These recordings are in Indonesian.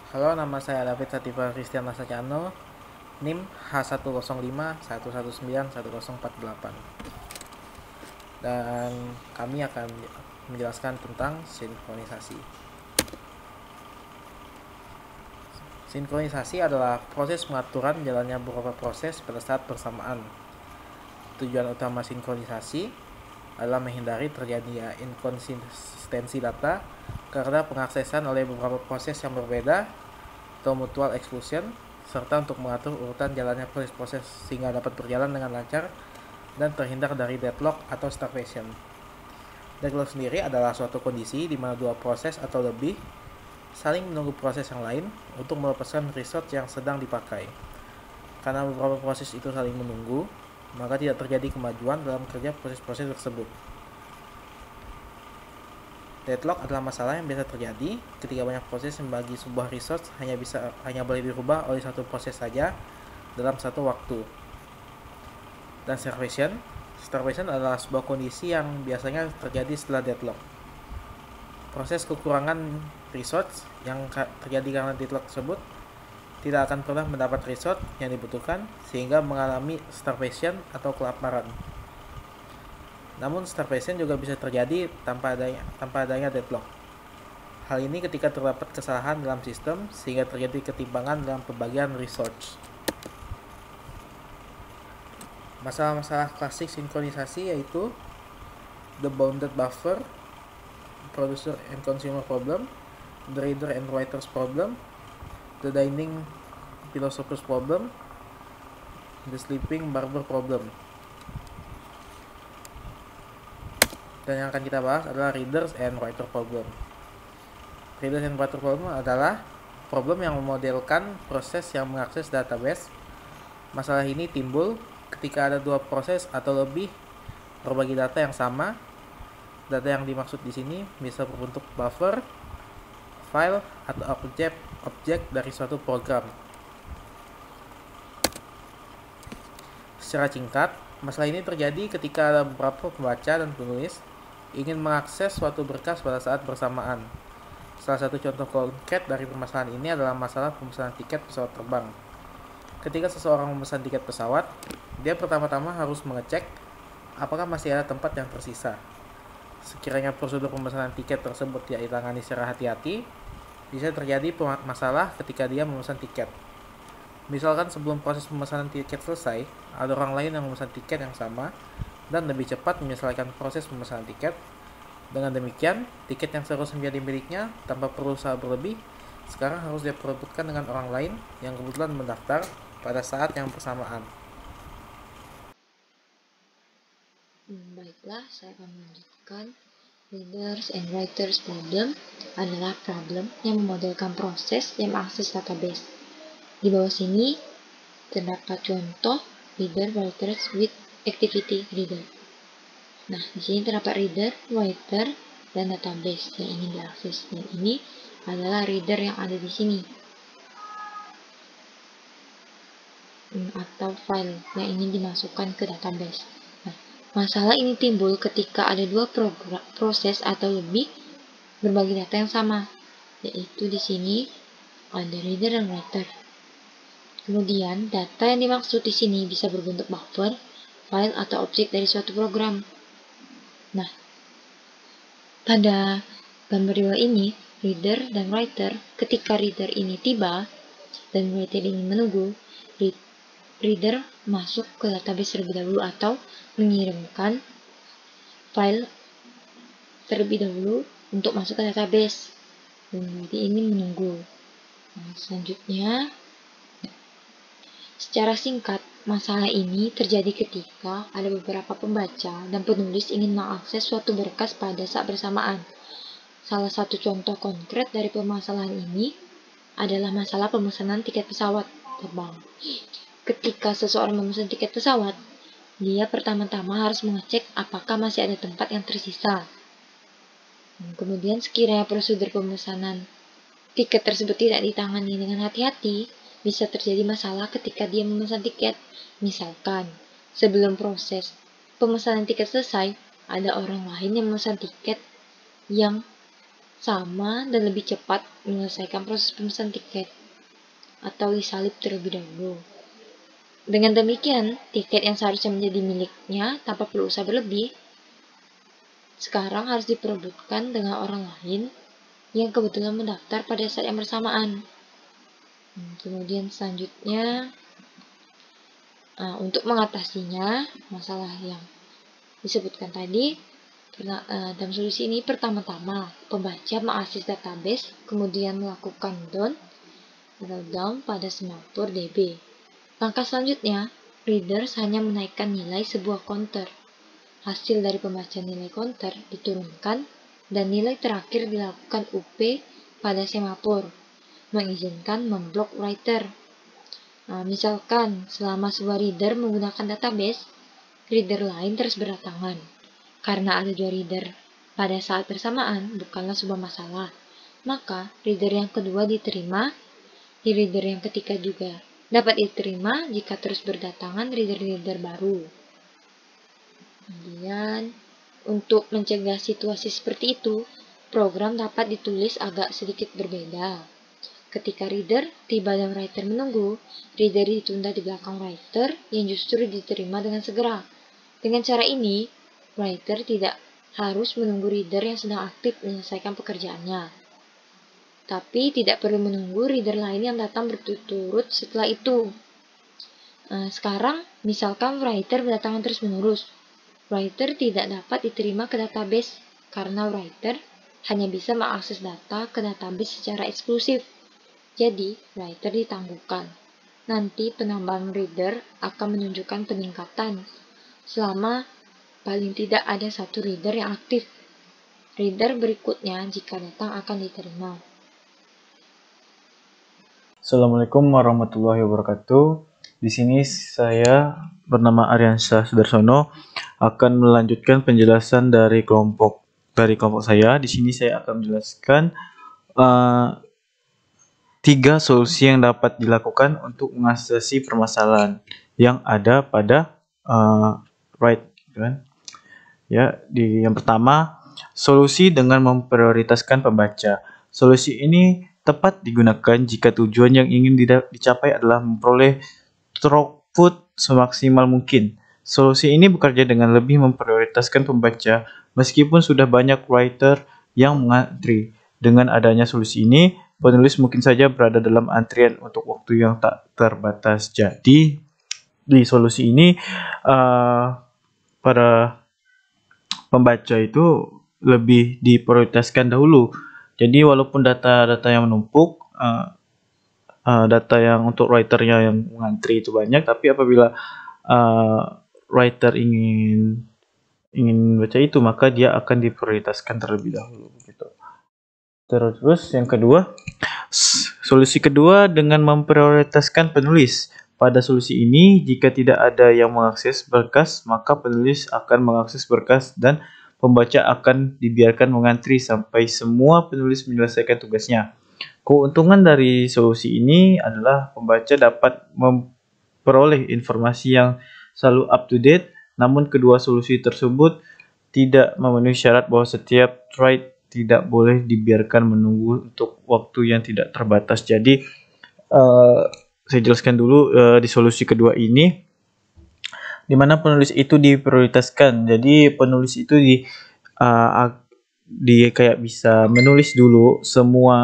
Halo, nama saya David Sativa Christian Masacano, NIM H1051191091048. Dan kami akan menjelaskan tentang sinkronisasi. Sinkronisasi adalah proses pengaturan jalannya beberapa proses pada saat bersamaan. Tujuan utama sinkronisasi adalah menghindari terjadinya inkonsistensi data karena pengaksesan oleh beberapa proses yang berbeda atau mutual exclusion, serta untuk mengatur urutan jalannya proses-proses sehingga dapat berjalan dengan lancar dan terhindar dari deadlock atau starvation. Deadlock sendiri adalah suatu kondisi di mana dua proses atau lebih saling menunggu proses yang lain untuk melepaskan resource yang sedang dipakai. Karena beberapa proses itu saling menunggu, maka tidak terjadi kemajuan dalam kerja proses-proses tersebut. Deadlock adalah masalah yang biasa terjadi ketika banyak proses yang bagi sebuah resource hanya boleh dirubah oleh satu proses saja dalam satu waktu. Dan starvation adalah sebuah kondisi yang biasanya terjadi setelah deadlock. Proses kekurangan resource yang terjadi karena deadlock tersebut tidak akan pernah mendapat resource yang dibutuhkan sehingga mengalami starvation atau kelaparan. Namun starvation juga bisa terjadi tanpa adanya deadlock. Hal ini ketika terdapat kesalahan dalam sistem sehingga terjadi ketimpangan dalam pembagian resource. Masalah-masalah klasik sinkronisasi yaitu the bounded buffer, producer and consumer problem, the reader and writer's problem, the dining philosopher's problem, the sleeping barber problem. Dan yang akan kita bahas adalah readers and writer problem. Readers and writer problem adalah problem yang memodelkan proses yang mengakses database. Masalah ini timbul ketika ada dua proses atau lebih berbagi data yang sama. Data yang dimaksud di sini bisa berbentuk buffer, file, atau objek dari suatu program. Secara singkat, masalah ini terjadi ketika ada beberapa pembaca dan penulis ingin mengakses suatu berkas pada saat bersamaan. Salah satu contoh konkret dari permasalahan ini adalah masalah pemesanan tiket pesawat terbang. Ketika seseorang memesan tiket pesawat, dia pertama-tama harus mengecek apakah masih ada tempat yang tersisa. Sekiranya prosedur pemesanan tiket tersebut tidak ditangani secara hati-hati, bisa terjadi masalah ketika dia memesan tiket. Misalkan sebelum proses pemesanan tiket selesai, ada orang lain yang memesan tiket yang sama dan lebih cepat menyelesaikan proses pemesanan tiket. Dengan demikian, tiket yang seharusnya menjadi miliknya tanpa perlu usaha berlebih, sekarang harus diperebutkan dengan orang lain yang kebetulan mendaftar pada saat yang bersamaan. Baiklah, saya akan melanjutkan. Readers and writers problem adalah problem yang memodelkan proses yang mengakses database. Di bawah sini terdapat contoh reader writers with activity reader. Nah, di sini terdapat reader, writer, dan database yang ingin diakses. Dan ini adalah reader yang ada di sini. Atau file yang ingin dimasukkan ke database. Nah, masalah ini timbul ketika ada dua proses atau lebih berbagi data yang sama, yaitu di sini ada reader dan writer. Kemudian, data yang dimaksud di sini bisa berbentuk buffer, file, atau objek dari suatu program. Nah, pada gambar dua ini, reader dan writer, ketika reader ini tiba dan writer ini menunggu, reader masuk ke database terlebih dahulu atau mengirimkan file terlebih dahulu untuk masuk ke database. Dan berarti ini menunggu. Nah, selanjutnya, secara singkat, masalah ini terjadi ketika ada beberapa pembaca dan penulis ingin mengakses suatu berkas pada saat bersamaan. Salah satu contoh konkret dari permasalahan ini adalah masalah pemesanan tiket pesawat terbang. Ketika seseorang memesan tiket pesawat, dia pertama-tama harus mengecek apakah masih ada tempat yang tersisa. Kemudian sekiranya prosedur pemesanan tiket tersebut tidak ditangani dengan hati-hati, bisa terjadi masalah ketika dia memesan tiket. Misalkan, sebelum proses pemesanan tiket selesai, ada orang lain yang memesan tiket yang sama dan lebih cepat menyelesaikan proses pemesan tiket atau disalib terlebih dahulu. Dengan demikian, tiket yang seharusnya menjadi miliknya tanpa perlu usaha berlebih, sekarang harus diperebutkan dengan orang lain yang kebetulan mendaftar pada saat yang bersamaan. Kemudian selanjutnya, untuk mengatasinya, masalah yang disebutkan tadi, dalam solusi ini pertama-tama pembaca mengakses database, kemudian melakukan down pada semapur DB. Langkah selanjutnya, readers hanya menaikkan nilai sebuah counter. Hasil dari pembacaan nilai counter diturunkan dan nilai terakhir dilakukan UP pada semapur, mengizinkan memblok writer. Misalkan selama sebuah reader menggunakan database, reader lain terus berdatangan. Karena ada 2 reader pada saat bersamaan bukanlah sebuah masalah, maka reader yang kedua diterima, di reader yang ketiga juga dapat diterima jika terus berdatangan reader-reader baru. Kemudian, untuk mencegah situasi seperti itu, program dapat ditulis agak sedikit berbeda. Ketika reader tiba dan writer menunggu, reader ditunda di belakang writer yang justru diterima dengan segera. Dengan cara ini, writer tidak harus menunggu reader yang sedang aktif menyelesaikan pekerjaannya, tapi tidak perlu menunggu reader lain yang datang berturut-turut setelah itu. Sekarang, misalkan writer berdatangan terus-menerus. Writer tidak dapat diterima ke database karena writer hanya bisa mengakses data ke database secara eksklusif. Jadi, writer ditangguhkan. Nanti penambahan reader akan menunjukkan peningkatan selama paling tidak ada 1 reader yang aktif. Reader berikutnya jika datang akan diterima. Assalamualaikum warahmatullahi wabarakatuh. Di sini saya bernama Aryansyah Sudarsono akan melanjutkan penjelasan dari kelompok saya. Di sini saya akan menjelaskan 3 solusi yang dapat dilakukan untuk mengatasi permasalahan yang ada pada yang pertama, solusi dengan memprioritaskan pembaca. Solusi ini tepat digunakan jika tujuan yang ingin dicapai adalah memperoleh throughput semaksimal mungkin. Solusi ini bekerja dengan lebih memprioritaskan pembaca meskipun sudah banyak writer yang mengantri. Dengan adanya solusi ini, penulis mungkin saja berada dalam antrian untuk waktu yang tak terbatas. Jadi, di solusi ini para pembaca itu lebih diprioritaskan dahulu. Jadi walaupun data-data yang menumpuk, data yang untuk writernya yang mengantri itu banyak, tapi apabila writer ingin baca itu, maka dia akan diprioritaskan terlebih dahulu gitu. Terus yang kedua, solusi kedua dengan memprioritaskan penulis. Pada solusi ini, jika tidak ada yang mengakses berkas, maka penulis akan mengakses berkas dan pembaca akan dibiarkan mengantri sampai semua penulis menyelesaikan tugasnya. Keuntungan dari solusi ini adalah pembaca dapat memperoleh informasi yang selalu up to date, namun kedua solusi tersebut tidak memenuhi syarat bahwa setiap thread tidak boleh dibiarkan menunggu untuk waktu yang tidak terbatas. Jadi saya jelaskan dulu di solusi kedua ini, di mana penulis itu diprioritaskan. Jadi penulis itu dia kayak bisa menulis dulu semua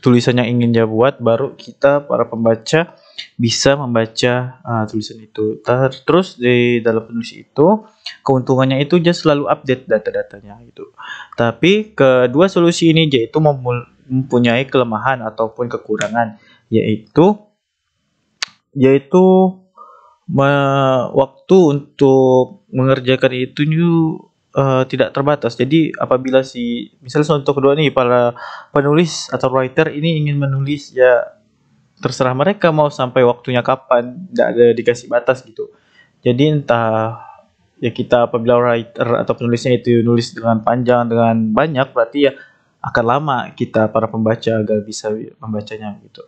tulisan yang ingin dia buat, baru kita para pembaca bisa membaca tulisan itu. Terus di dalam penulis itu, keuntungannya itu dia selalu update data-datanya gitu. Tapi kedua solusi ini yaitu mempunyai kelemahan ataupun kekurangan, yaitu waktu untuk mengerjakan itu tidak terbatas. Jadi apabila misalnya contoh kedua nih, para penulis atau writer ini ingin menulis, ya terserah mereka mau sampai waktunya kapan, tidak ada dikasih batas gitu. Jadi entah ya, kita apabila writer atau penulisnya itu nulis dengan panjang, dengan banyak, berarti ya akan lama kita para pembaca agar bisa membacanya gitu.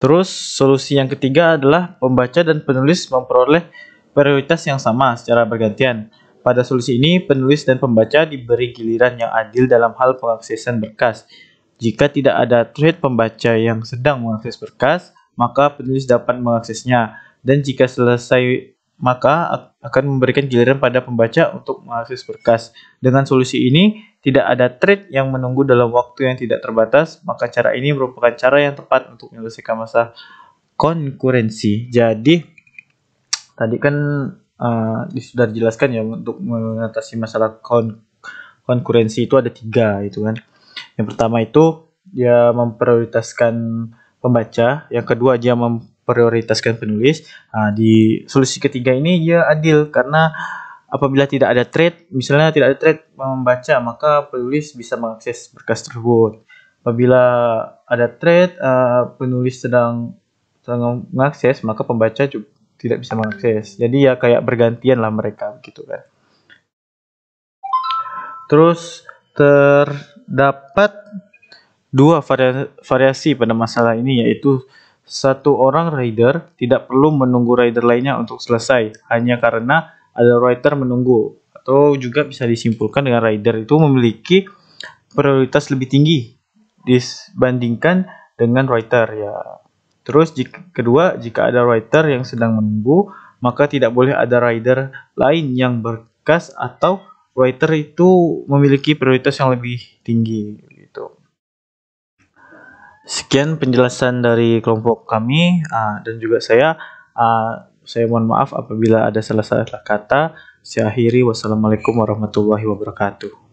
Terus solusi yang ketiga adalah pembaca dan penulis memperoleh prioritas yang sama secara bergantian. pada solusi ini, penulis dan pembaca diberi giliran yang adil dalam hal pengaksesan berkas. Jika tidak ada thread pembaca yang sedang mengakses berkas, maka penulis dapat mengaksesnya. Dan jika selesai, maka akan memberikan giliran pada pembaca untuk mengakses berkas. Dengan solusi ini, tidak ada thread yang menunggu dalam waktu yang tidak terbatas, maka cara ini merupakan cara yang tepat untuk menyelesaikan masalah konkurensi. Jadi, tadi kan sudah dijelaskan ya, untuk mengatasi masalah konkurensi itu ada 3 itu kan. Yang pertama itu dia memprioritaskan pembaca, yang kedua dia memprioritaskan penulis. Di solusi ketiga ini dia adil karena apabila tidak ada thread, misalnya tidak ada thread membaca, maka penulis bisa mengakses berkas tersebut. Apabila ada thread, penulis sedang mengakses, maka pembaca juga tidak bisa mengakses. Jadi ya kayak bergantian lah mereka gitu kan. Terus terdapat 2 variasi pada masalah ini, yaitu satu orang rider tidak perlu menunggu rider lainnya untuk selesai hanya karena ada writer menunggu, atau juga bisa disimpulkan dengan rider itu memiliki prioritas lebih tinggi dibandingkan dengan writer ya. Terus kedua, jika ada writer yang sedang menunggu, maka tidak boleh ada rider lain yang berkas atau writer itu memiliki prioritas yang lebih tinggi gitu. Sekian penjelasan dari kelompok kami dan juga saya. Saya mohon maaf apabila ada salah-salah kata. Saya akhiri. Wassalamualaikum warahmatullahi wabarakatuh.